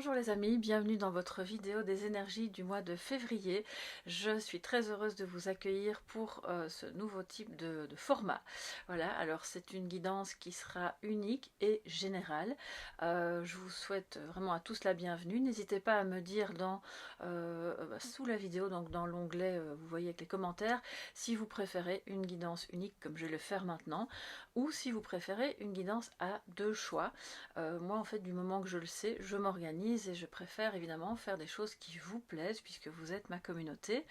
Bonjour les amis, bienvenue dans votre vidéo des énergies du mois de février. Je suis très heureuse de vous accueillir pour ce nouveau type de format. Voilà, alors c'est une guidance qui sera unique et générale. Je vous souhaite vraiment à tous la bienvenue. N'hésitez pas à me dire sous la vidéo, donc dans l'onglet, vous voyez avec les commentaires, si vous préférez une guidance unique comme je vais le faire maintenant, ou si vous préférez une guidance à deux choix. Moi en fait, du moment que je le sais, je m'organise et je préfère évidemment faire des choses qui vous plaisent puisque vous êtes ma communauté.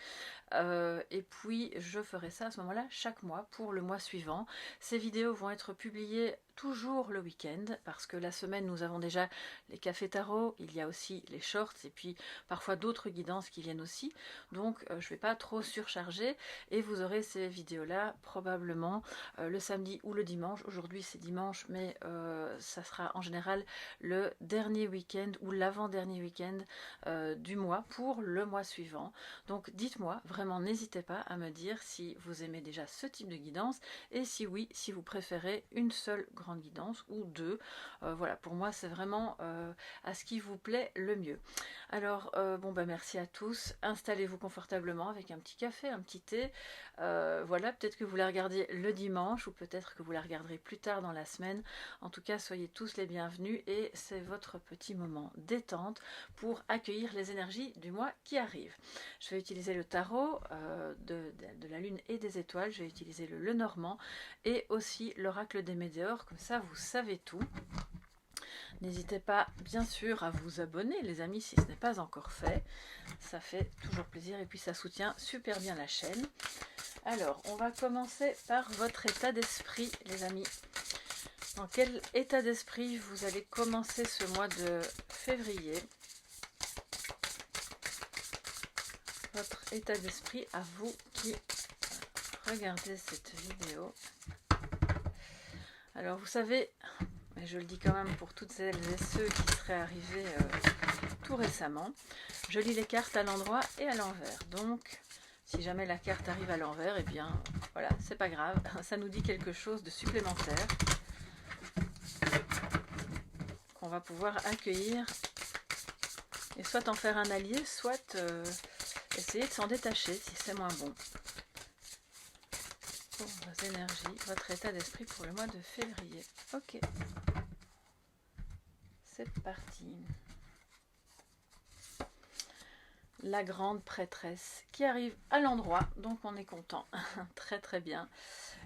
Et puis je ferai ça à ce moment-là chaque mois pour le mois suivant. Ces vidéos vont être publiées toujours le week-end parce que la semaine nous avons déjà les cafés tarot, il y a aussi les shorts et puis parfois d'autres guidances qui viennent aussi, donc je ne vais pas trop surcharger et vous aurez ces vidéos là probablement le samedi ou le dimanche. Aujourd'hui c'est dimanche, mais ça sera en général le dernier week-end ou l'avant-dernier week-end du mois pour le mois suivant. Donc dites-moi, vraiment n'hésitez pas à me dire si vous aimez déjà ce type de guidance et si oui, si vous préférez une seule grande guidance ou deux. Voilà, pour moi c'est vraiment à ce qui vous plaît le mieux. Alors merci à tous, installez-vous confortablement avec un petit café, un petit thé. Voilà, peut-être que vous la regardiez le dimanche ou peut-être que vous la regarderez plus tard dans la semaine. En tout cas, soyez tous les bienvenus et c'est votre petit moment détente pour accueillir les énergies du mois qui arrive. Je vais utiliser le tarot de la lune et des étoiles, je vais utiliser le Lenormand et aussi l'oracle des météores, comme ça vous savez tout. N'hésitez pas bien sûr à vous abonner les amis si ce n'est pas encore fait, ça fait toujours plaisir et puis ça soutient super bien la chaîne. Alors on va commencer par votre état d'esprit les amis. Dans quel état d'esprit vous allez commencer ce mois de février? Votre état d'esprit à vous qui regardez cette vidéo. Alors vous savez, mais je le dis quand même pour toutes celles et ceux qui seraient arrivés tout récemment, je lis les cartes à l'endroit et à l'envers. Donc si jamais la carte arrive à l'envers, et bien voilà, c'est pas grave, ça nous dit quelque chose de supplémentaire qu'on va pouvoir accueillir et soit en faire un allié, soit essayer de s'en détacher si c'est moins bon. Pour vos énergies, votre état d'esprit pour le mois de février. Ok, c'est parti. La grande prêtresse qui arrive à l'endroit, donc on est content. Très très bien.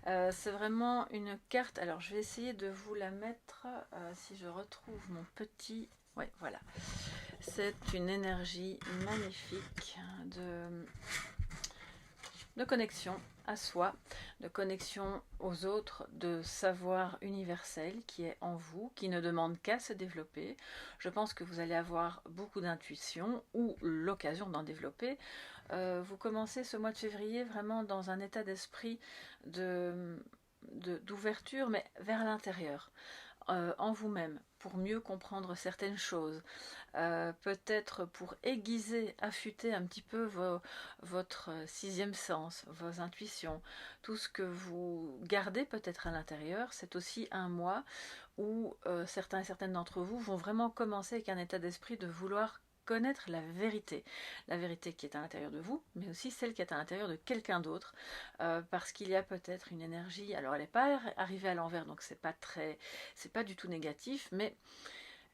C'est vraiment une carte, alors je vais essayer de vous la mettre si je retrouve mon petit... Ouais, voilà. C'est une énergie magnifique de connexion à soi, de connexion aux autres, de savoir universel qui est en vous, qui ne demande qu'à se développer. Je pense que vous allez avoir beaucoup d'intuition ou l'occasion d'en développer. Vous commencez ce mois de février vraiment dans un état d'esprit d'ouverture, mais vers l'intérieur. En vous-même, pour mieux comprendre certaines choses, peut-être pour aiguiser, affûter un petit peu votre sixième sens, vos intuitions, tout ce que vous gardez peut-être à l'intérieur. C'est aussi un mois où certains et certaines d'entre vous vont vraiment commencer avec un état d'esprit de vouloir connaître la vérité qui est à l'intérieur de vous, mais aussi celle qui est à l'intérieur de quelqu'un d'autre, parce qu'il y a peut-être une énergie, alors elle n'est pas arrivée à l'envers, donc c'est pas du tout négatif, mais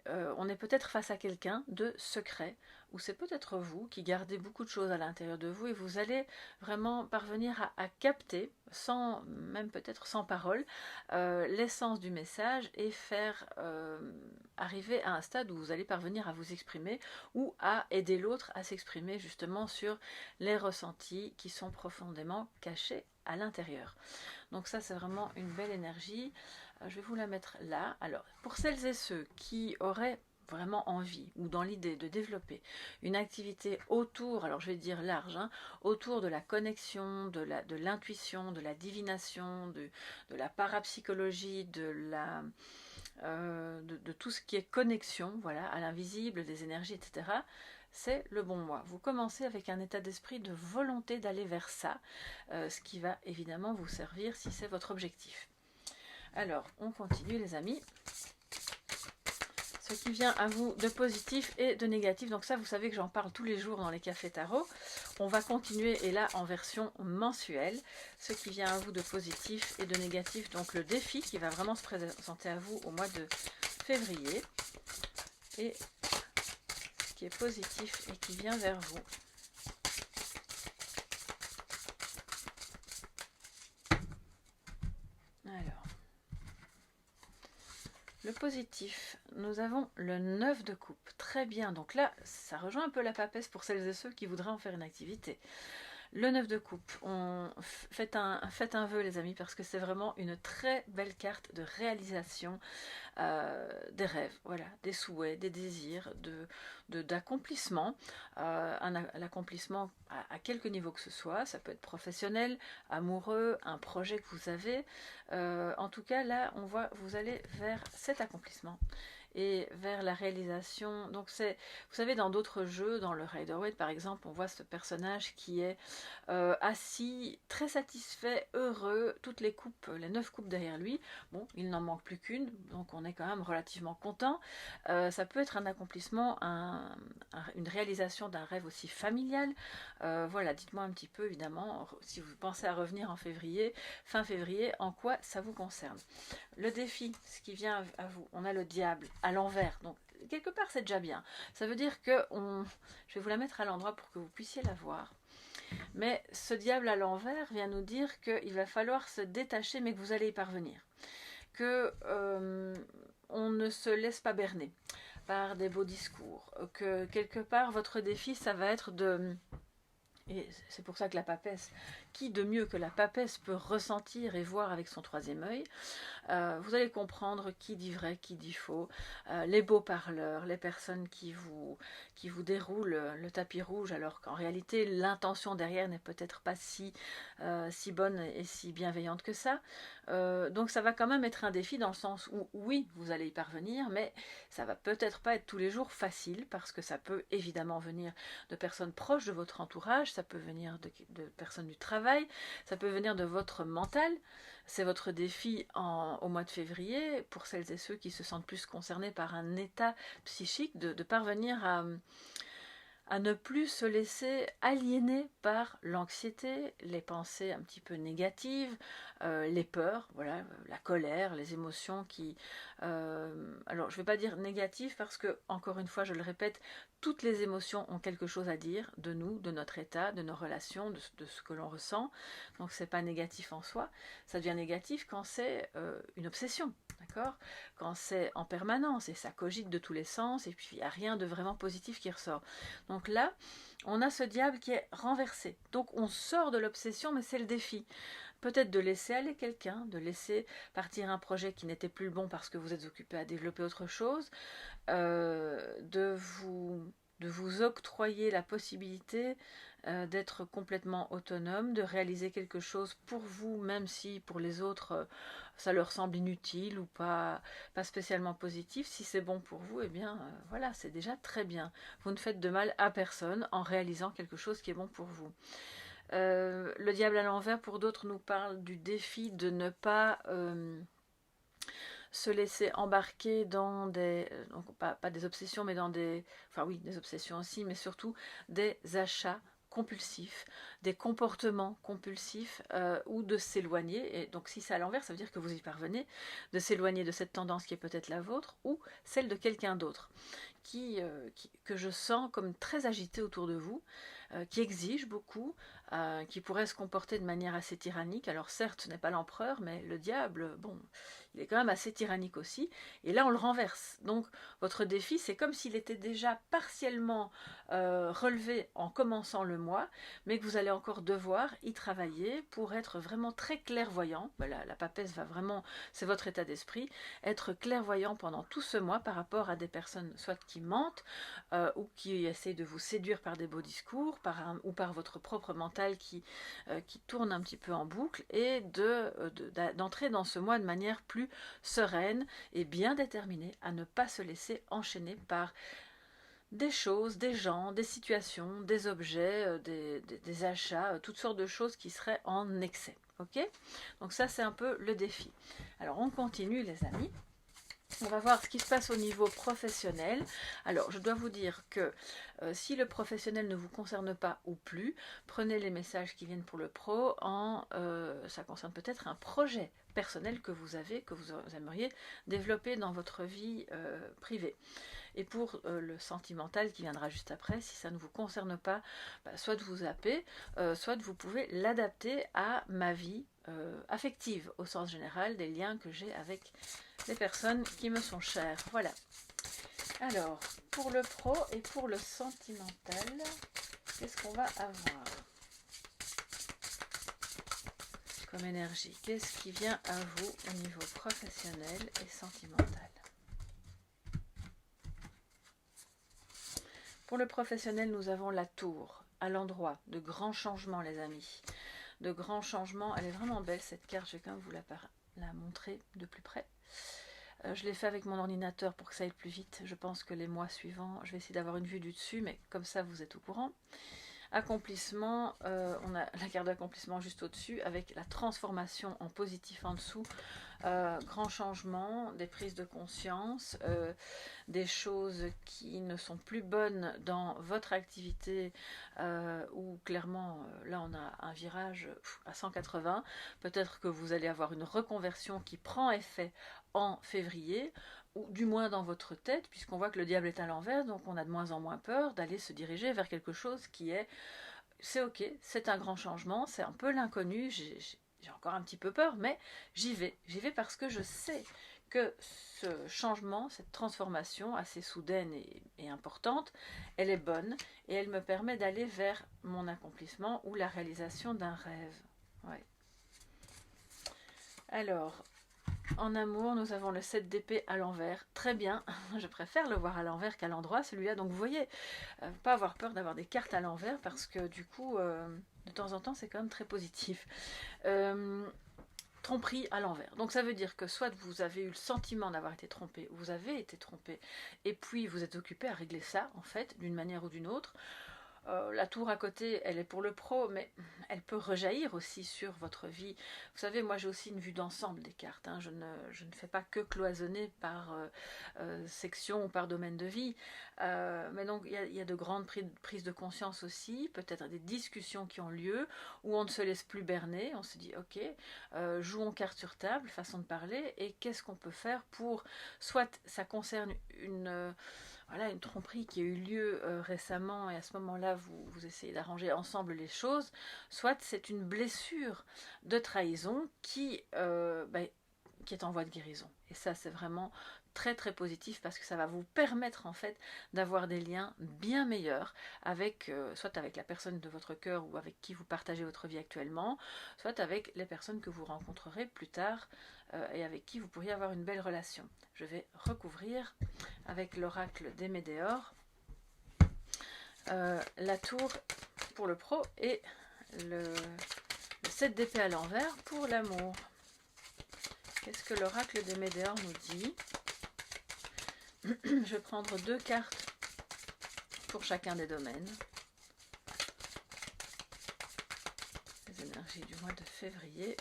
on est peut-être face à quelqu'un de secret, ou c'est peut-être vous qui gardez beaucoup de choses à l'intérieur de vous et vous allez vraiment parvenir à capter, même peut-être sans parole, l'essence du message et faire arriver à un stade où vous allez parvenir à vous exprimer ou à aider l'autre à s'exprimer justement sur les ressentis qui sont profondément cachés à l'intérieur. Donc ça c'est vraiment une belle énergie. Je vais vous la mettre là. Alors pour celles et ceux qui auraient vraiment envie ou dans l'idée de développer une activité autour, alors je vais dire large, autour de la connexion, de l'intuition, de la divination, de la parapsychologie, de tout ce qui est connexion, voilà, à l'invisible, des énergies, etc., c'est le bon mois. Vous commencez avec un état d'esprit de volonté d'aller vers ça, ce qui va évidemment vous servir si c'est votre objectif. Alors, on continue les amis. ce qui vient à vous de positif et de négatif. Donc ça, vous savez que j'en parle tous les jours dans les cafés tarot. On va continuer, et là en version mensuelle, ce qui vient à vous de positif et de négatif. Donc le défi qui va vraiment se présenter à vous au mois de février, et ce qui est positif et qui vient vers vous. Alors, le positif, nous avons le 9 de coupe. Très bien, donc là, ça rejoint un peu la papesse pour celles et ceux qui voudraient en faire une activité. Le 9 de coupe, faites un vœu les amis, parce que c'est vraiment une très belle carte de réalisation des rêves, voilà, des souhaits, des désirs, d'accomplissement, l'accomplissement à quelque niveau que ce soit, ça peut être professionnel, amoureux, un projet que vous avez, en tout cas là on voit vous allez vers cet accomplissement et vers la réalisation. Donc c'est, vous savez, dans d'autres jeux, dans le Rider-Waite par exemple, on voit ce personnage qui est assis, très satisfait, heureux, toutes les coupes, les 9 coupes derrière lui. Bon, il n'en manque plus qu'une, donc on est quand même relativement content. Ça peut être un accomplissement, une réalisation d'un rêve aussi familial. Voilà, dites-moi un petit peu, évidemment, si vous pensez à revenir en février, fin février, en quoi ça vous concerne. Le défi, ce qui vient à vous, on a le diable à l'envers, donc quelque part c'est déjà bien. Ça veut dire que, je vais vous la mettre à l'endroit pour que vous puissiez la voir. Mais ce diable à l'envers vient nous dire qu'il va falloir se détacher, mais que vous allez y parvenir. Que on ne se laisse pas berner par des beaux discours. Que quelque part, votre défi, ça va être de... Et c'est pour ça que la papesse, qui de mieux que la papesse peut ressentir et voir avec son troisième œil, vous allez comprendre qui dit vrai, qui dit faux, les beaux parleurs, les personnes qui vous déroulent le tapis rouge, alors qu'en réalité l'intention derrière n'est peut-être pas si bonne et si bienveillante que ça. Donc ça va quand même être un défi dans le sens où oui, vous allez y parvenir, mais ça va peut-être pas être tous les jours facile, parce que ça peut évidemment venir de personnes proches de votre entourage, ça peut venir de personnes du travail, ça peut venir de votre mental. C'est votre défi au mois de février, pour celles et ceux qui se sentent plus concernés par un état psychique, de parvenir à ne plus se laisser aliéner par l'anxiété, les pensées un petit peu négatives, les peurs, voilà, la colère, les émotions qui... alors je ne vais pas dire négatives parce que, encore une fois, je le répète, toutes les émotions ont quelque chose à dire de nous, de notre état, de nos relations, de ce que l'on ressent. Donc c'est pas négatif en soi. Ça devient négatif quand c'est une obsession, d'accord ? Quand c'est en permanence et ça cogite de tous les sens et puis il n'y a rien de vraiment positif qui ressort. Donc là, on a ce diable qui est renversé. Donc on sort de l'obsession, mais c'est le défi. Peut-être de laisser aller quelqu'un, de laisser partir un projet qui n'était plus le bon parce que vous êtes occupé à développer autre chose, de vous octroyer la possibilité d'être complètement autonome, de réaliser quelque chose pour vous, même si pour les autres ça leur semble inutile ou pas spécialement positif. Si c'est bon pour vous, eh bien voilà, c'est déjà très bien. Vous ne faites de mal à personne en réalisant quelque chose qui est bon pour vous. Le diable à l'envers, pour d'autres, nous parle du défi de ne pas se laisser embarquer dans des... donc pas des obsessions, mais dans des... Enfin oui, des obsessions aussi, mais surtout des achats compulsifs, des comportements compulsifs, ou de s'éloigner. Et donc si c'est à l'envers, ça veut dire que vous y parvenez, de s'éloigner de cette tendance qui est peut-être la vôtre ou celle de quelqu'un d'autre, que je sens comme très agité autour de vous, qui exige beaucoup, qui pourrait se comporter de manière assez tyrannique. Alors certes, ce n'est pas l'empereur, mais le diable, bon, il est quand même assez tyrannique aussi. Et là, on le renverse. Donc, votre défi, c'est comme s'il était déjà partiellement relevé en commençant le mois, mais que vous allez encore devoir y travailler pour être vraiment très clairvoyant. Voilà, la papesse va vraiment, c'est votre état d'esprit, être clairvoyant pendant tout ce mois par rapport à des personnes soit qui mentent, ou qui essayent de vous séduire par des beaux discours, ou par votre propre mental qui tourne un petit peu en boucle, et d'entrer dans ce mois de manière plus sereine et bien déterminée à ne pas se laisser enchaîner par des choses, des gens, des situations, des objets, des achats, toutes sortes de choses qui seraient en excès. Ok ? Donc ça, c'est un peu le défi. Alors on continue les amis. On va voir ce qui se passe au niveau professionnel. Alors, je dois vous dire que si le professionnel ne vous concerne pas ou plus, prenez les messages qui viennent pour le pro ça concerne peut-être un projet personnel que vous avez, que vous aimeriez développer dans votre vie privée. Et pour le sentimental qui viendra juste après, si ça ne vous concerne pas, soit vous zappez, soit vous pouvez l'adapter à ma vie affective, au sens général, des liens que j'ai avec les personnes qui me sont chères. Voilà. Alors, pour le pro et pour le sentimental, qu'est-ce qu'on va avoir comme énergie? Qu'est-ce qui vient à vous au niveau professionnel et sentimental? Pour le professionnel, nous avons la tour, à l'endroit, de grands changements les amis. De grands changements, elle est vraiment belle cette carte, je vais quand même vous la montrer de plus près. Je l'ai fait avec mon ordinateur pour que ça aille plus vite. Je pense que les mois suivants, je vais essayer d'avoir une vue du dessus, mais comme ça vous êtes au courant. Accomplissement, on a la carte d'accomplissement juste au-dessus, avec la transformation en positif en dessous. Grand changement, des prises de conscience, des choses qui ne sont plus bonnes dans votre activité, où clairement, là on a un virage à 180. Peut-être que vous allez avoir une reconversion qui prend effet en février, ou du moins dans votre tête, puisqu'on voit que le diable est à l'envers, donc on a de moins en moins peur d'aller se diriger vers quelque chose qui est, c'est ok, c'est un grand changement, c'est un peu l'inconnu, j'ai encore un petit peu peur, mais j'y vais parce que je sais que ce changement, cette transformation assez soudaine et importante, elle est bonne et elle me permet d'aller vers mon accomplissement ou la réalisation d'un rêve. Ouais. Alors, en amour, nous avons le 7 d'épée à l'envers. Très bien, je préfère le voir à l'envers qu'à l'endroit, celui-là. Donc vous voyez, pas avoir peur d'avoir des cartes à l'envers parce que du coup, de temps en temps, c'est quand même très positif. Tromperie à l'envers. Donc ça veut dire que soit vous avez eu le sentiment d'avoir été trompé, vous avez été trompé, et puis vous êtes occupé à régler ça, en fait, d'une manière ou d'une autre. La tour à côté, elle est pour le pro, mais elle peut rejaillir aussi sur votre vie. Vous savez, moi j'ai aussi une vue d'ensemble des cartes. Hein. Je ne fais pas que cloisonner par section ou par domaine de vie. Mais donc il y a de grandes prises de conscience aussi, peut-être des discussions qui ont lieu, où on ne se laisse plus berner. On se dit, ok, jouons carte sur table, façon de parler, et qu'est-ce qu'on peut faire pour, soit ça concerne une tromperie qui a eu lieu récemment et à ce moment-là vous essayez d'arranger ensemble les choses, soit c'est une blessure de trahison qui est en voie de guérison. Et ça c'est vraiment très très positif parce que ça va vous permettre en fait d'avoir des liens bien meilleurs avec soit avec la personne de votre cœur ou avec qui vous partagez votre vie actuellement, soit avec les personnes que vous rencontrerez plus tard et avec qui vous pourriez avoir une belle relation. Je vais recouvrir avec l'oracle des Médéors la tour pour le pro et le 7 d'épée à l'envers pour l'amour. Qu'est-ce que l'oracle des Médéors nous dit? Je vais prendre 2 cartes pour chacun des domaines. Les énergies du mois de février.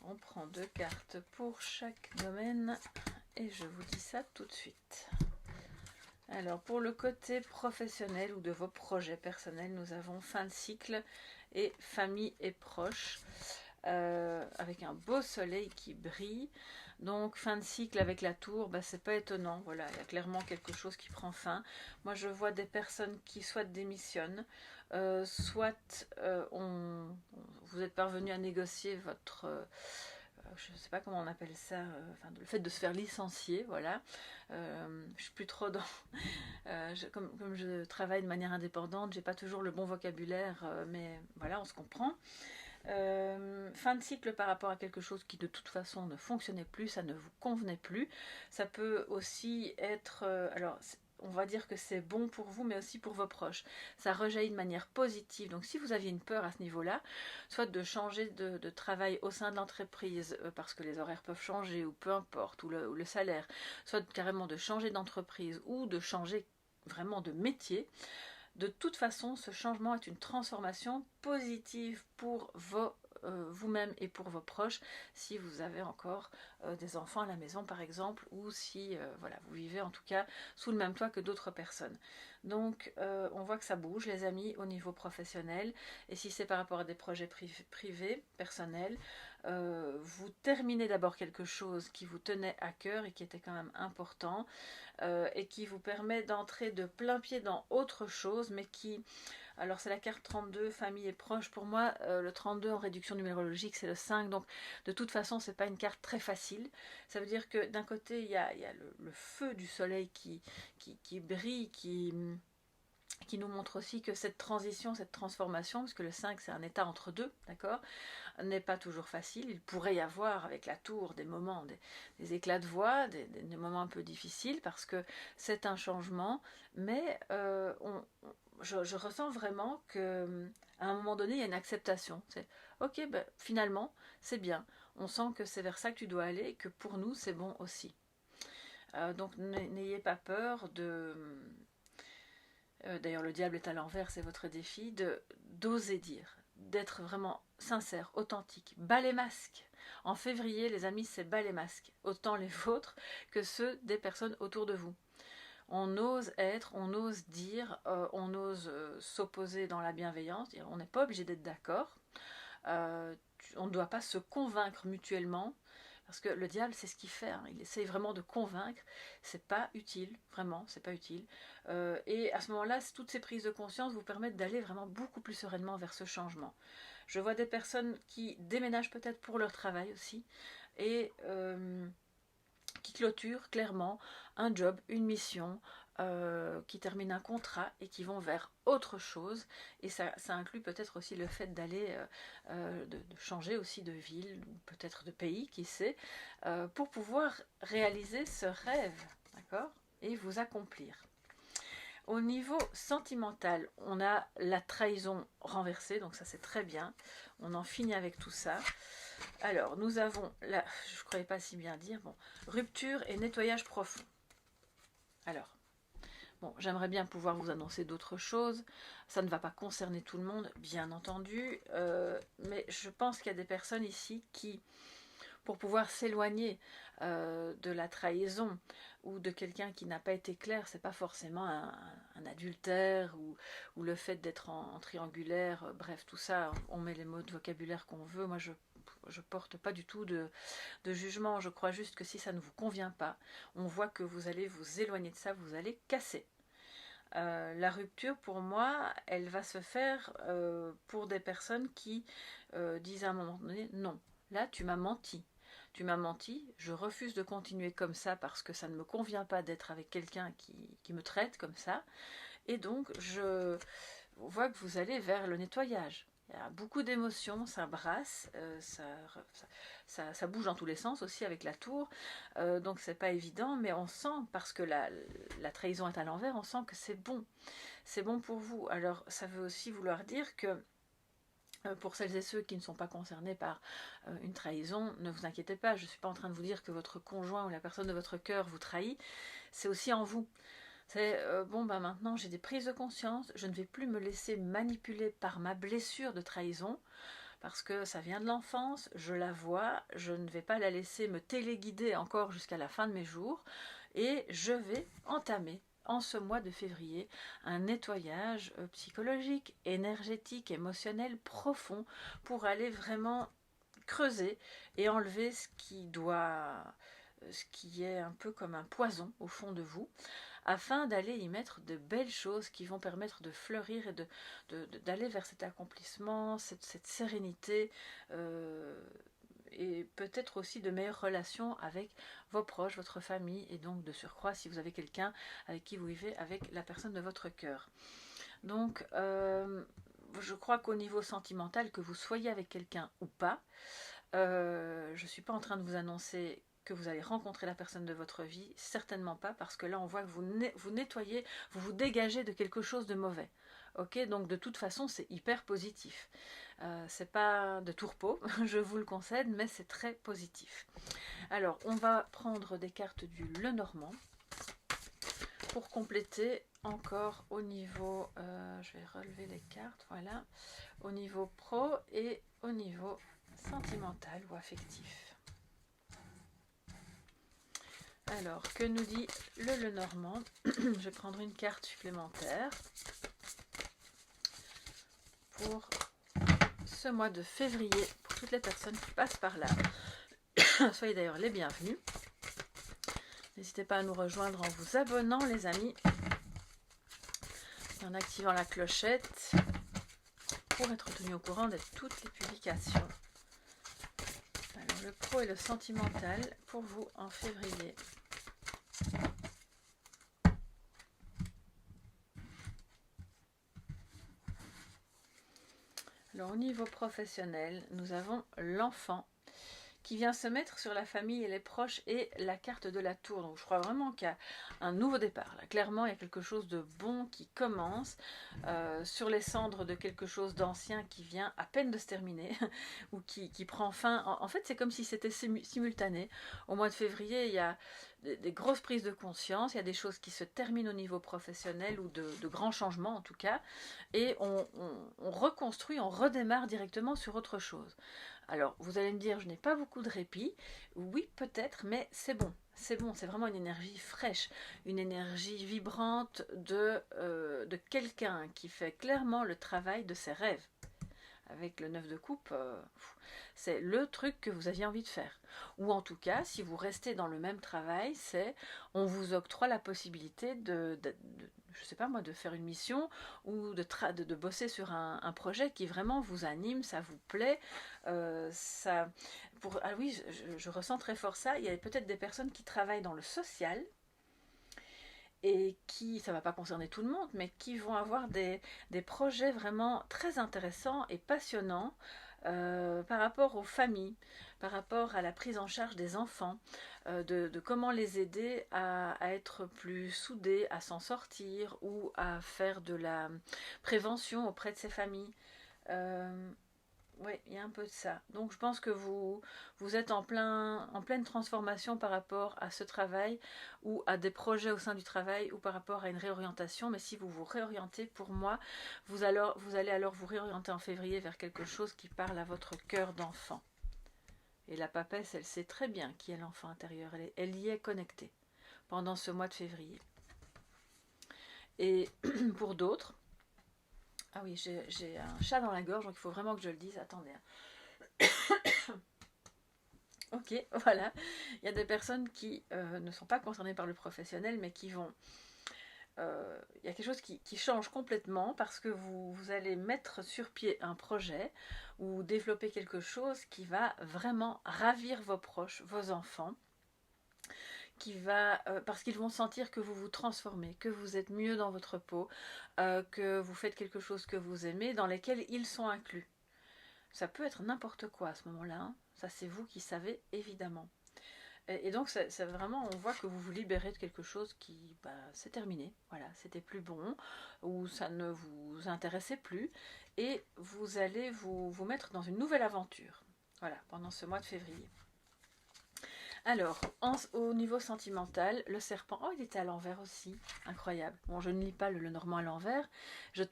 On prend 2 cartes pour chaque domaine et je vous dis ça tout de suite. Alors pour le côté professionnel ou de vos projets personnels, nous avons fin de cycle et famille et proches avec un beau soleil qui brille. Donc fin de cycle avec la tour, c'est pas étonnant, voilà, il y a clairement quelque chose qui prend fin. Moi je vois des personnes qui soit démissionnent, soit vous êtes parvenu à négocier votre... je ne sais pas comment on appelle ça, le fait de se faire licencier, voilà. Je suis plus trop dans... comme je travaille de manière indépendante, j'ai pas toujours le bon vocabulaire, mais voilà, on se comprend. Fin de cycle par rapport à quelque chose qui de toute façon ne fonctionnait plus, ça ne vous convenait plus. Ça peut aussi être... on va dire que c'est bon pour vous, mais aussi pour vos proches. Ça rejaillit de manière positive. Donc si vous aviez une peur à ce niveau-là, soit de changer de travail au sein de l'entreprise, parce que les horaires peuvent changer, ou peu importe, ou le salaire, soit carrément de changer d'entreprise, ou de changer vraiment de métier, de toute façon, ce changement est une transformation positive pour vous-même et pour vos proches, si vous avez encore des enfants à la maison par exemple, ou si voilà, vous vivez en tout cas sous le même toit que d'autres personnes. Donc on voit que ça bouge les amis au niveau professionnel, et si c'est par rapport à des projets privés, personnels, vous terminez d'abord quelque chose qui vous tenait à cœur et qui était quand même important, et qui vous permet d'entrer de plein pied dans autre chose, mais qui... Alors c'est la carte 32, famille et proche. Pour moi, le 32 en réduction numérologique, c'est le 5. Donc de toute façon, c'est pas une carte très facile. Ça veut dire que d'un côté, il y a le feu du soleil qui brille, qui nous montre aussi que cette transition, cette transformation, parce que le 5 c'est un état entre deux, d'accord, n'est pas toujours facile. Il pourrait y avoir avec la tour des moments, des éclats de voix, des moments un peu difficiles, parce que c'est un changement, mais je ressens vraiment qu'à un moment donné, il y a une acceptation. C'est ok, ben, finalement, c'est bien. On sent que c'est vers ça que tu dois aller et que pour nous, c'est bon aussi. Donc n'ayez pas peur de... D'ailleurs, le diable est à l'envers, c'est votre défi, d'oser dire, d'être vraiment sincère, authentique. Bas les masques. En février, les amis, c'est bas les masques. Autant les vôtres que ceux des personnes autour de vous. On ose être, on ose dire, on ose s'opposer dans la bienveillance. On n'est pas obligé d'être d'accord. On ne doit pas se convaincre mutuellement. Parce que le diable, c'est ce qu'il fait. Hein. Il essaye vraiment de convaincre. C'est pas utile, vraiment, c'est pas utile. Et à ce moment-là, toutes ces prises de conscience vous permettent d'aller vraiment beaucoup plus sereinement vers ce changement. Je vois des personnes qui déménagent peut-être pour leur travail aussi, et qui clôturent clairement un job, une mission, qui terminent un contrat et qui vont vers autre chose. Et ça inclut peut-être aussi le fait d'aller, de changer aussi de ville, ou peut-être de pays, qui sait, pour pouvoir réaliser ce rêve, d'accord, et vous accomplir. Au niveau sentimental, on a la trahison renversée, donc ça c'est très bien. On en finit avec tout ça. Alors, nous avons, là, je ne croyais pas si bien dire, bon, rupture et nettoyage profond. Alors, bon, j'aimerais bien pouvoir vous annoncer d'autres choses. Ça ne va pas concerner tout le monde, bien entendu, mais je pense qu'il y a des personnes ici qui, pour pouvoir s'éloigner de la trahison ou de quelqu'un qui n'a pas été clair, c'est pas forcément un adultère ou le fait d'être en triangulaire, bref, tout ça, on met les mots de vocabulaire qu'on veut. Moi, je porte pas du tout de jugement, je crois juste que si ça ne vous convient pas, on voit que vous allez vous éloigner de ça, vous allez casser. La rupture, pour moi, elle va se faire pour des personnes qui disent à un moment donné, non, là tu m'as menti. Tu m'as menti, je refuse de continuer comme ça parce que ça ne me convient pas d'être avec quelqu'un qui me traite comme ça. Et donc, je vois que vous allez vers le nettoyage. Il y a beaucoup d'émotions, ça brasse, ça bouge dans tous les sens aussi avec la tour, donc c'est pas évident, mais on sent, parce que la trahison est à l'envers, on sent que c'est bon pour vous. Alors ça veut aussi vouloir dire que pour celles et ceux qui ne sont pas concernés par une trahison, ne vous inquiétez pas, je ne suis pas en train de vous dire que votre conjoint ou la personne de votre cœur vous trahit, c'est aussi en vous. C'est bon, ben maintenant j'ai des prises de conscience, je ne vais plus me laisser manipuler par ma blessure de trahison, parce que ça vient de l'enfance, je la vois, je ne vais pas la laisser me téléguider encore jusqu'à la fin de mes jours, et je vais entamer en ce mois de février un nettoyage psychologique, énergétique, émotionnel profond pour aller vraiment creuser et enlever ce qui est un peu comme un poison au fond de vous, afin d'aller y mettre de belles choses qui vont permettre de fleurir et d'aller vers cet accomplissement, cette sérénité, et peut-être aussi de meilleures relations avec vos proches, votre famille, et donc de surcroît si vous avez quelqu'un avec qui vous vivez avec la personne de votre cœur. Donc je crois qu'au niveau sentimental, que vous soyez avec quelqu'un ou pas, je ne suis pas en train de vous annoncer que vous allez rencontrer la personne de votre vie, certainement pas, parce que là on voit que vous nettoyez, vous dégagez de quelque chose de mauvais. Ok, donc de toute façon c'est hyper positif. C'est pas de tourpeau, je vous le concède, mais c'est très positif. Alors on va prendre des cartes du Lenormand pour compléter encore au niveau, je vais relever les cartes, voilà, au niveau pro et au niveau sentimental ou affectif. Alors, que nous dit le Lenormand? Je vais prendre une carte supplémentaire pour ce mois de février, pour toutes les personnes qui passent par là. Soyez d'ailleurs les bienvenus. N'hésitez pas à nous rejoindre en vous abonnant, les amis, et en activant la clochette pour être tenu au courant de toutes les publications. Alors, le pro et le sentimental pour vous en février. Alors, au niveau professionnel, nous avons l'enfant qui vient se mettre sur la famille et les proches et la carte de la tour. Donc je crois vraiment qu'il y a un nouveau départ. Là, clairement, il y a quelque chose de bon qui commence sur les cendres de quelque chose d'ancien qui vient à peine de se terminer ou qui prend fin. En fait, c'est comme si c'était simultané. Au mois de février, il y a des grosses prises de conscience, il y a des choses qui se terminent au niveau professionnel ou de grands changements en tout cas, et on reconstruit, on redémarre directement sur autre chose. Alors, vous allez me dire, je n'ai pas beaucoup de répit. Oui, peut-être, mais c'est bon. C'est bon, c'est vraiment une énergie fraîche, une énergie vibrante de quelqu'un qui fait clairement le travail de ses rêves. Avec le 9 de coupe, c'est le truc que vous aviez envie de faire. Ou en tout cas, si vous restez dans le même travail, c'est on vous octroie la possibilité je sais pas moi, de faire une mission ou de bosser sur un projet qui vraiment vous anime, ça vous plaît. Ah oui, je ressens très fort ça. Il y a peut-être des personnes qui travaillent dans le social et qui, ça ne va pas concerner tout le monde, mais qui vont avoir des projets vraiment très intéressants et passionnants par rapport aux familles, par rapport à la prise en charge des enfants, de comment les aider à être plus soudés, à s'en sortir ou à faire de la prévention auprès de ces familles. Oui, il y a un peu de ça. Donc je pense que vous êtes en pleine transformation par rapport à ce travail ou à des projets au sein du travail ou par rapport à une réorientation. Mais si vous vous réorientez, pour moi, vous allez alors vous réorienter en février vers quelque chose qui parle à votre cœur d'enfant. Et la papesse, elle sait très bien qui est l'enfant intérieur. Elle y est connectée pendant ce mois de février. Et pour d'autres, ah oui, j'ai un chat dans la gorge, donc il faut vraiment que je le dise. Attendez. Ok, voilà. Il y a des personnes qui ne sont pas concernées par le professionnel, mais qui vont... il y a quelque chose qui change complètement parce que vous allez mettre sur pied un projet ou développer quelque chose qui va vraiment ravir vos proches, vos enfants, parce qu'ils vont sentir que vous vous transformez, que vous êtes mieux dans votre peau, que vous faites quelque chose que vous aimez, dans lesquels ils sont inclus. Ça peut être n'importe quoi à ce moment-là, hein. Ça c'est vous qui savez évidemment. Et donc c'est vraiment, on voit que vous vous libérez de quelque chose qui, c'est terminé, voilà, c'était plus bon, ou ça ne vous intéressait plus, et vous allez vous mettre dans une nouvelle aventure, voilà, pendant ce mois de février. Alors, au niveau sentimental, le serpent, oh il était à l'envers aussi, incroyable. Bon, je ne lis pas le Lenormand à l'envers,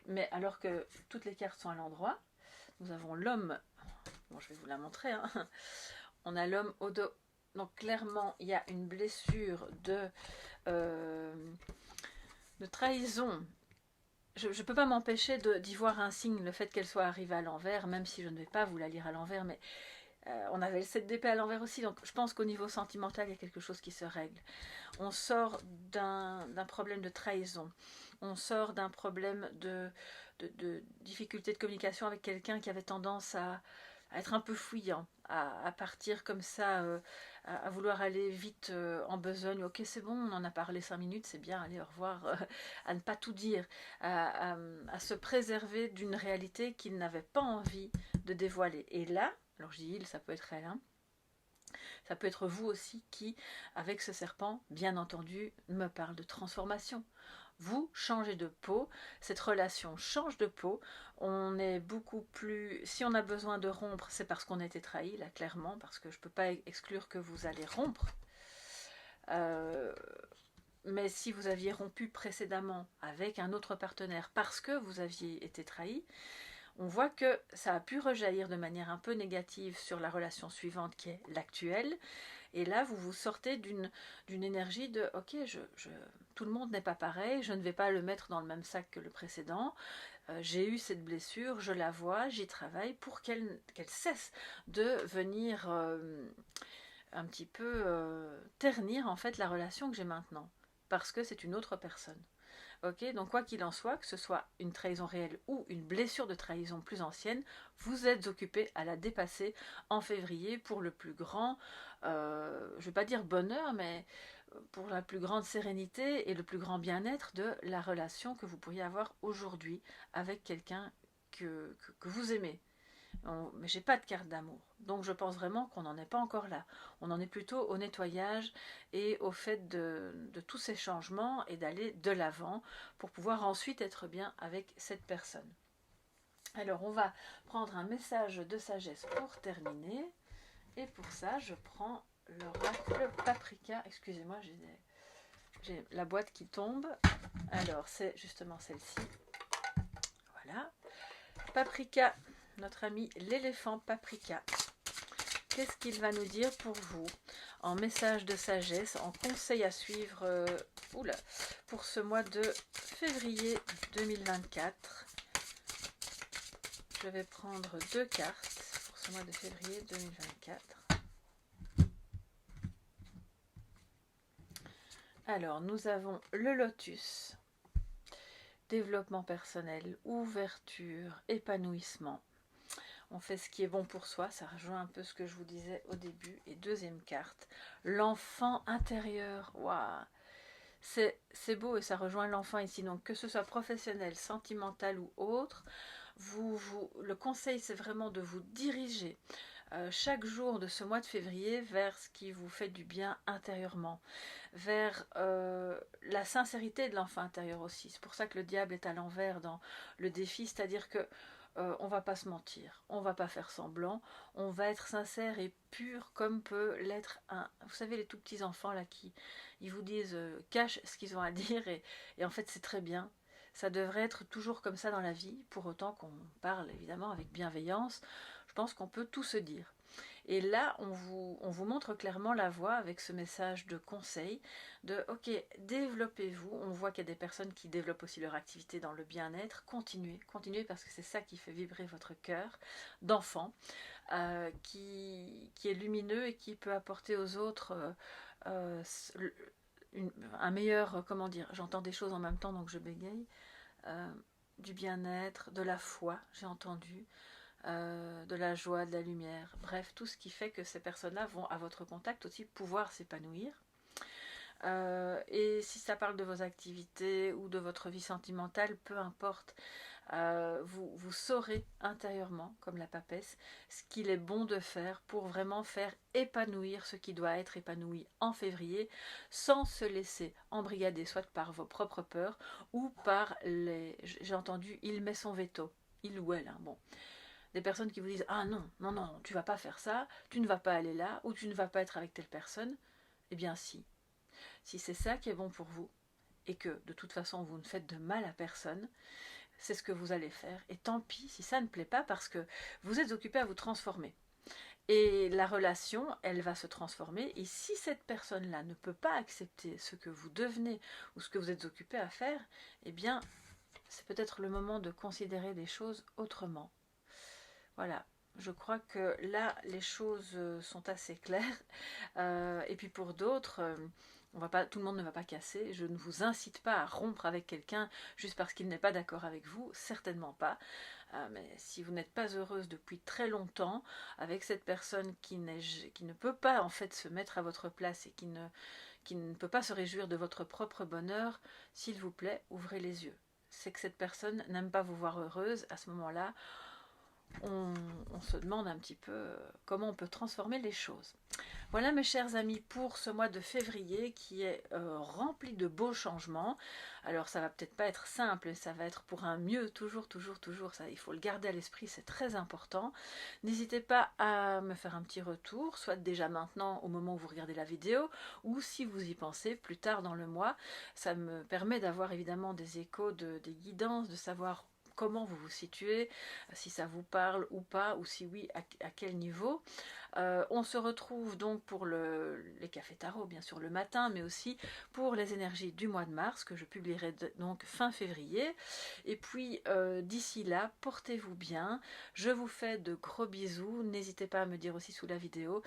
mais alors que toutes les cartes sont à l'endroit, nous avons l'homme, bon je vais vous la montrer, hein. On a l'homme au dos, donc clairement il y a une blessure de trahison. Je ne peux pas m'empêcher d'y voir un signe, le fait qu'elle soit arrivée à l'envers, même si je ne vais pas vous la lire à l'envers, mais on avait le 7 d'épée à l'envers aussi, donc je pense qu'au niveau sentimental, il y a quelque chose qui se règle. On sort d'un problème de trahison, on sort d'un problème de difficulté de communication avec quelqu'un qui avait tendance à être un peu fouillant, à partir comme ça, à vouloir aller vite en besogne. Ok, c'est bon, on en a parlé 5 minutes, c'est bien, allez, au revoir, à ne pas tout dire, à se préserver d'une réalité qu'il n'avait pas envie de dévoiler. Et là, alors je dis il, ça peut être elle, hein, ça peut être vous aussi qui, avec ce serpent, bien entendu, me parle de transformation. Vous changez de peau, cette relation change de peau, on est beaucoup plus... Si on a besoin de rompre, c'est parce qu'on a été trahi, là, clairement, parce que je ne peux pas exclure que vous allez rompre. Mais si vous aviez rompu précédemment avec un autre partenaire parce que vous aviez été trahi, on voit que ça a pu rejaillir de manière un peu négative sur la relation suivante qui est l'actuelle. Et là, vous vous sortez d'une énergie de « Ok, tout le monde n'est pas pareil, je ne vais pas le mettre dans le même sac que le précédent. J'ai eu cette blessure, je la vois, j'y travaille pour qu'elle cesse de venir un petit peu ternir en fait la relation que j'ai maintenant. Parce que c'est une autre personne. » Ok, donc quoi qu'il en soit, que ce soit une trahison réelle ou une blessure de trahison plus ancienne, vous êtes occupé à la dépasser en février pour le plus grand, je ne vais pas dire bonheur, mais pour la plus grande sérénité et le plus grand bien-être de la relation que vous pourriez avoir aujourd'hui avec quelqu'un que vous aimez. Mais j'ai pas de carte d'amour. Donc je pense vraiment qu'on n'en est pas encore là. On en est plutôt au nettoyage et au fait de tous ces changements et d'aller de l'avant pour pouvoir ensuite être bien avec cette personne. Alors on va prendre un message de sagesse pour terminer. Et pour ça, je prends l'oracle Paprika. Excusez-moi, j'ai la boîte qui tombe. Alors c'est justement celle-ci. Voilà. Paprika, notre ami l'éléphant Paprika. Qu'est-ce qu'il va nous dire pour vous en message de sagesse, en conseil à suivre pour ce mois de février 2024? Je vais prendre 2 cartes pour ce mois de février 2024. Alors, nous avons le lotus, développement personnel, ouverture, épanouissement. On fait ce qui est bon pour soi, ça rejoint un peu ce que je vous disais au début. Et deuxième carte, l'enfant intérieur. Waouh, c'est beau et ça rejoint l'enfant ici. Donc que ce soit professionnel, sentimental ou autre, le conseil c'est vraiment de vous diriger chaque jour de ce mois de février vers ce qui vous fait du bien intérieurement, vers la sincérité de l'enfant intérieur aussi. C'est pour ça que le diable est à l'envers dans le défi, c'est-à-dire que on va pas se mentir, on va pas faire semblant, on va être sincère et pur comme peut l'être vous savez les tout petits enfants là qui ils vous disent cachent ce qu'ils ont à dire et en fait c'est très bien. Ça devrait être toujours comme ça dans la vie, pour autant qu'on parle évidemment avec bienveillance. Je pense qu'on peut tout se dire. Et là, on vous montre clairement la voie avec ce message de conseil, de ok, développez-vous. On voit qu'il y a des personnes qui développent aussi leur activité dans le bien-être. Continuez parce que c'est ça qui fait vibrer votre cœur d'enfant, qui est lumineux et qui peut apporter aux autres un meilleur, comment dire, j'entends des choses en même temps donc je bégaye, du bien-être, de la foi, j'ai entendu, de la joie, de la lumière, bref, tout ce qui fait que ces personnes-là vont à votre contact aussi pouvoir s'épanouir. Et si ça parle de vos activités ou de votre vie sentimentale, peu importe, vous saurez intérieurement, comme la papesse, ce qu'il est bon de faire pour vraiment faire épanouir ce qui doit être épanoui en février, sans se laisser embrigader soit par vos propres peurs ou par j'ai entendu, il met son veto, il ou elle, hein, bon. Des personnes qui vous disent « Ah non, non, non, tu vas pas faire ça, tu ne vas pas aller là, ou tu ne vas pas être avec telle personne. » Eh bien si. Si c'est ça qui est bon pour vous, et que de toute façon vous ne faites de mal à personne, c'est ce que vous allez faire. Et tant pis si ça ne plaît pas parce que vous êtes occupé à vous transformer. Et la relation, elle va se transformer. Et si cette personne-là ne peut pas accepter ce que vous devenez ou ce que vous êtes occupé à faire, eh bien, c'est peut-être le moment de considérer les choses autrement. Voilà, je crois que là, les choses sont assez claires. Et puis pour d'autres, tout le monde ne va pas casser. Je ne vous incite pas à rompre avec quelqu'un juste parce qu'il n'est pas d'accord avec vous, certainement pas. Mais si vous n'êtes pas heureuse depuis très longtemps avec cette personne qui ne peut pas en fait se mettre à votre place et qui ne peut pas se réjouir de votre propre bonheur, s'il vous plaît, ouvrez les yeux. C'est que cette personne n'aime pas vous voir heureuse. À ce moment-là, on se demande un petit peu comment on peut transformer les choses. Voilà mes chers amis pour ce mois de février qui est rempli de beaux changements. Alors ça va peut-être pas être simple, ça va être pour un mieux, toujours, ça, il faut le garder à l'esprit, c'est très important. N'hésitez pas à me faire un petit retour, soit déjà maintenant au moment où vous regardez la vidéo, ou si vous y pensez plus tard dans le mois. Ça me permet d'avoir évidemment des échos, des guidances, de savoir comment vous vous situez, si ça vous parle ou pas, ou si oui, à quel niveau. On se retrouve donc pour les cafés tarot, bien sûr le matin, mais aussi pour les énergies du mois de mars, que je publierai donc fin février. Et puis d'ici là, portez-vous bien. Je vous fais de gros bisous. N'hésitez pas à me dire aussi sous la vidéo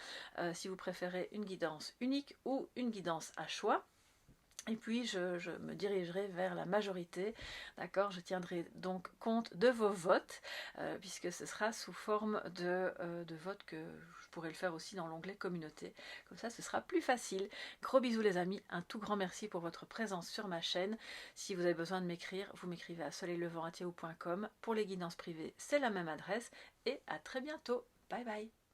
si vous préférez une guidance unique ou une guidance à choix. Et puis je me dirigerai vers la majorité, d'accord. Je tiendrai donc compte de vos votes, puisque ce sera sous forme de vote, que je pourrai le faire aussi dans l'onglet communauté. Comme ça, ce sera plus facile. Gros bisous les amis, un tout grand merci pour votre présence sur ma chaîne. Si vous avez besoin de m'écrire, vous m'écrivez à soleillelevant@yahoo.com. Pour les guidances privées, c'est la même adresse. Et à très bientôt. Bye bye.